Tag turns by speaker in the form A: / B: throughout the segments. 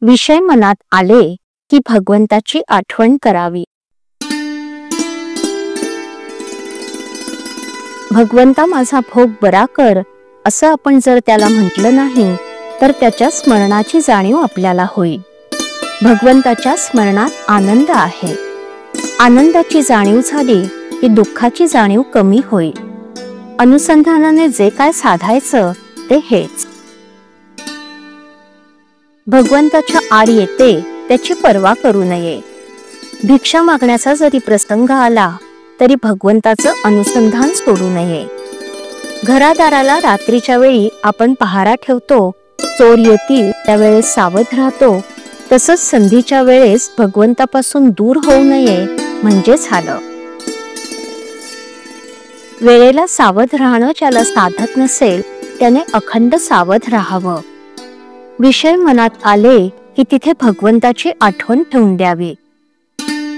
A: विषय मनात आले की भगवंताची आठवण करावी। भगवंता माझा भोग बरा कर असं आपण जर त्याला म्हटलं नाही तर त्याच्या स्मरणाची जाणीव आपल्याला होईल। भगवंताच्या स्मरणात आनंद आहे। आनंदाची जाणीव झाली की दुःखाची जाणीव कमी होईल। अनुसंधानाने जे काय साधायचं ते हेच। भगवंताच्या आड येते त्याची पर्वा करू नये। भिक्षा मागण्याचा जरी प्रसंग आला तरी भगवंताचं अनुसंधान सोडू नये। घरादाराला रात्रीच्या वेळी आपण पहारा ठेवतो, चोर येतील त्यावेळेस सावध राहतो, तसंच संधीच्या वेळेस भगवंतापासून दूर होऊ नये म्हणजे झालं। वेळेला सावध राहणं ज्याला साधत नसेल त्याने अखंड सावध राहावं। विषय मनात आले की तिथे भगवंताची आठवण ठेवून द्यावी।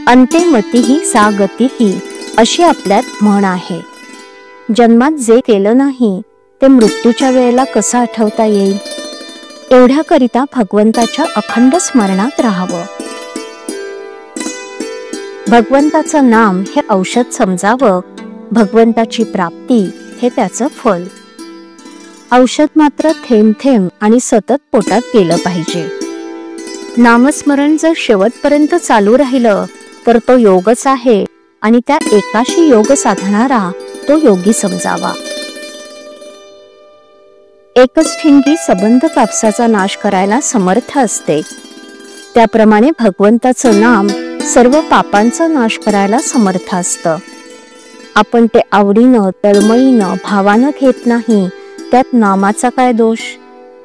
A: अंते मतीही सा गतीही अशी आपल्यात म्हण आहे। जन्मात जे केलं नाही ते मृत्यूच्या वेळेला कसं आठवता येईल? एवढ्याकरिता भगवंताच्या अखंड स्मरणात राहावं। भगवंताचं नाम हे औषध समजावं, भगवंताची प्राप्ती हे त्याचं फल। औषध मात्र थेंब थेंब आणि सतत पोटात गेलं पाहिजे। नामस्मरण जर शेवटपर्यंत चालू राहिलं तर तो योगच आहे आणि त्या एकाशी योग साधणारा तो योगी समजावा। एकच ठिणगी सबंध कापसाचा नाश करायला समर्थ असते, त्याप्रमाणे भगवंताचं नाम सर्व पापांचा नाश करायला समर्थ असतं। आपण ते आवडीनं तळमळीनं भावानं घेत नाही, त्यात नामाचा काय दोष?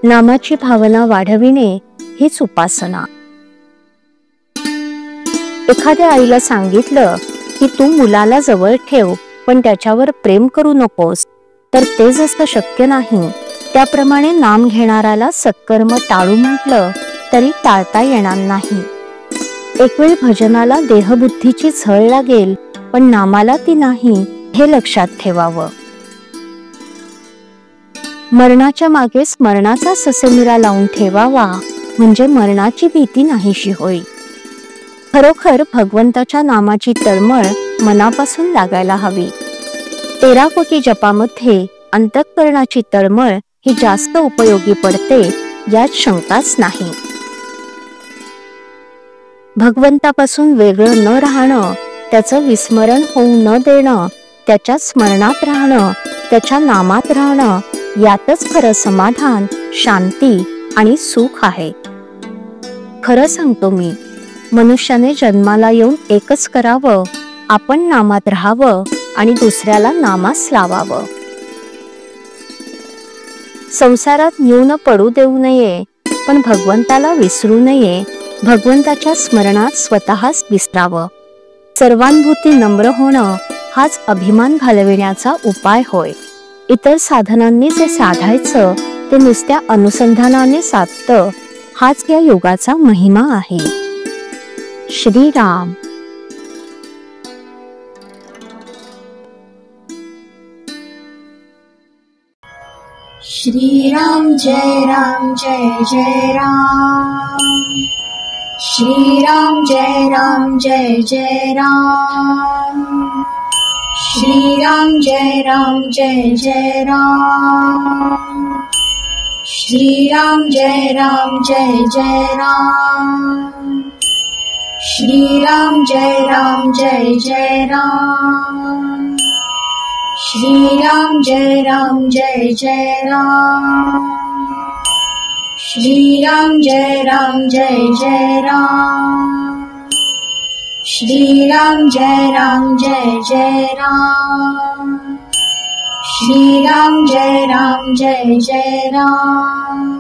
A: नामाची भावना वाढविणे हीच उपासना। एखाद्या आईला सांगितलं की तू मुलाला जवळ ठेव पण त्याच्यावर प्रेम करू नकोस, तर ते जसं शक्य नाही त्याप्रमाणे नाम घेणाऱ्याला सत्कर्म टाळू म्हटलं तरी टाळता येणार नाही। एक वेळ भजनाला देहबुद्धीची झळ लागेल पण नामाला ती नाही हे लक्षात ठेवावं। मरणाच्या मागे स्मरणाचा ससेमिरा लावून ठेवावा म्हणजे मरणाची भीती नाहीशी होईल। खरोखर भगवंताच्या नामाची तळमळ मनापासून लागायला हवी। 13 कोटी जपामध्ये अंतःकरणाची तळमळ ही जास्त उपयोगी पडते, यात शंकाच नाही। भगवंतापासून वेगळं न राहणं, त्याचं विस्मरण होऊ न देणं, त्याच्या स्मरणात राहणं, त्याच्या नामात राहणं यातच खरं समाधान, शांती आणि सुख आहे। खरं सांगतो मी, मनुष्याने जन्माला येऊन एकच करावं, आपण नामात राहावं आणि दुसऱ्याला नामास लावावं। संसारात न्यून पडू देऊ नये पण भगवंताला विसरू नये। भगवंताच्या स्मरणात स्वतःच विसरावं। सर्वानुभूती नम्र होणं हाच अभिमान घालविण्याचा उपाय होय। इतर साधनांनी जे साधायचं ते नुसत्या अनुसंधानाने साधतं, हाच या योगाचा महिमा आहे। श्रीराम।
B: श्रीराम जय राम जय जय राम। श्रीराम जय राम जय जय राम। श्रीराम जय राम जय जय राम। श्रीराम जय राम जय जय राम। श्रीराम जय राम जय जय राम। श्रीराम जय राम जय जय राम। श्रीराम जय राम जय जय राम। श्रीराम जय राम जय जय राम। श्रीराम जय राम जय जय राम।